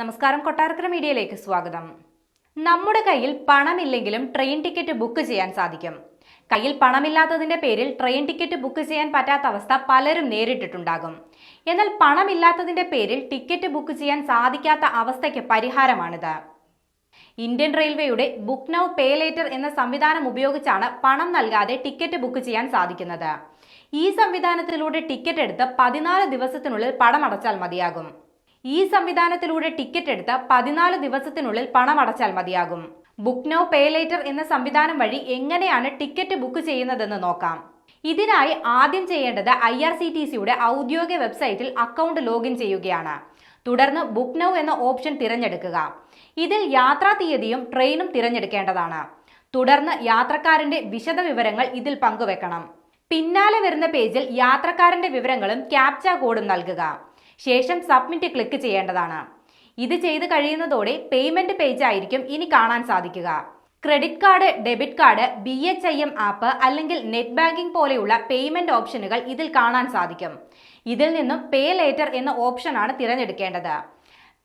നമസ്കാരം, കൊട്ടാരക്കര മീഡിയയിലേക്ക് സ്വാഗതം. നമ്മുടെ കയ്യിൽ പണമില്ലെങ്കിലും ട്രെയിൻ ടിക്കറ്റ് ബുക്ക് ചെയ്യാൻ സാധിക്കും. കയ്യിൽ പണമില്ലാത്തതിന്റെ പേരിൽ ട്രെയിൻ ടിക്കറ്റ് ബുക്ക് ചെയ്യാൻ പറ്റാത്ത അവസ്ഥ പലരും നേരിട്ടിട്ടുണ്ടാകും. എന്നാൽ പണമില്ലാത്തതിന്റെ പേരിൽ ടിക്കറ്റ് ബുക്ക് ചെയ്യാൻ സാധിക്കാത്ത അവസ്ഥയ്ക്ക് പരിഹാരമാണിത്. ഇന്ത്യൻ റെയിൽവേയുടെ ബുക്ക് നൗ പേ ലേറ്റർ എന്ന സംവിധാനം ഉപയോഗിച്ചാണ് പണം നൽകാതെ ടിക്കറ്റ് ബുക്ക് ചെയ്യാൻ സാധിക്കുന്നത്. ഈ സംവിധാനത്തിലൂടെ ടിക്കറ്റ് എടുത്ത് 14 ദിവസത്തിനുള്ളിൽ പണമടച്ചാൽ മതിയാകും. ബുക്ക് നൗ പേ ലേറ്റർ എന്ന സംവിധാനം വഴി എങ്ങനെയാണ് ടിക്കറ്റ് ബുക്ക് ചെയ്യുന്നതെന്ന് നോക്കാം. ഇതിനായി ആദ്യം ചെയ്യേണ്ടത് IRCTCയുടെ ഔദ്യോഗിക വെബ്സൈറ്റിൽ അക്കൗണ്ട് ലോഗിൻ ചെയ്യുകയാണ്. തുടർന്ന് ബുക്ക് നൗ എന്ന ഓപ്ഷൻ തിരഞ്ഞെടുക്കുക. ഇതിൽ യാത്രാ തീയതിയും ട്രെയിനും തിരഞ്ഞെടുക്കേണ്ടതാണ്. തുടർന്ന് യാത്രക്കാരന്റെ വിശദവിവരങ്ങൾ ഇതിൽ പങ്കുവെക്കണം. പിന്നാലെ വരുന്ന പേജിൽ യാത്രക്കാരന്റെ വിവരങ്ങളും ക്യാപ്ച കോഡും നൽകുക. ശേഷം സബ്മിറ്റ് ക്ലിക്ക് ചെയ്യേണ്ടതാണ്. ഇത് ചെയ്ത് കഴിയുന്നതോടെ പേയ്മെന്റ് പേജ് ആയിരിക്കും ഇനി കാണാൻ സാധിക്കുക. Credit card, debit card, BHIM app അല്ലെങ്കിൽ നെറ്റ് ബാങ്കിംഗ് പോലെയുള്ള പേയ്മെന്റ് ഓപ്ഷനുകൾ ഇതിൽ കാണാൻ സാധിക്കും. ഇതിൽ നിന്നും പേ ലേറ്റർ എന്ന ഓപ്ഷനാണ് തിരഞ്ഞെടുക്കേണ്ടത്.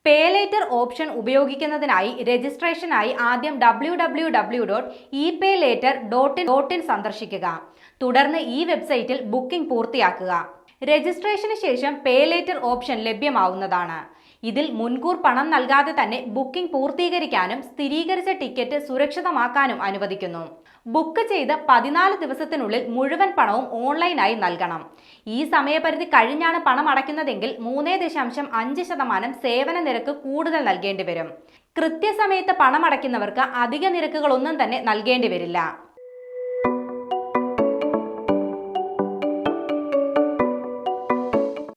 പേ ലേറ്റർ ഓപ്ഷൻ ഉപയോഗിക്കുന്നതിനായി രജിസ്ട്രേഷനായി ആദ്യം www.epaylater.in സന്ദർശിക്കുക. തുടർന്ന് ഈ വെബ്സൈറ്റിൽ ബുക്കിംഗ് പൂർത്തിയാക്കുക. രജിസ്ട്രേഷന് ശേഷം പേ ലേറ്റർ ഓപ്ഷൻ ലഭ്യമാവുന്നതാണ്. ഇതിൽ മുൻകൂർ പണം നൽകാതെ തന്നെ ബുക്കിംഗ് പൂർത്തീകരിക്കാനും സ്ഥിരീകരിച്ച ടിക്കറ്റ് സുരക്ഷിതമാക്കാനും അനുവദിക്കുന്നു. ബുക്ക് ചെയ്ത് 14 ദിവസത്തിനുള്ളിൽ മുഴുവൻ പണവും ഓൺലൈനായി നൽകണം. ഈ സമയപരിധി കഴിഞ്ഞാണ് പണം അടയ്ക്കുന്നതെങ്കിൽ 3.5% സേവന നിരക്ക് കൂടുതൽ നൽകേണ്ടി വരും. കൃത്യസമയത്ത് പണം അടയ്ക്കുന്നവർക്ക് അധിക നിരക്കുകളൊന്നും തന്നെ നൽകേണ്ടി വരില്ല.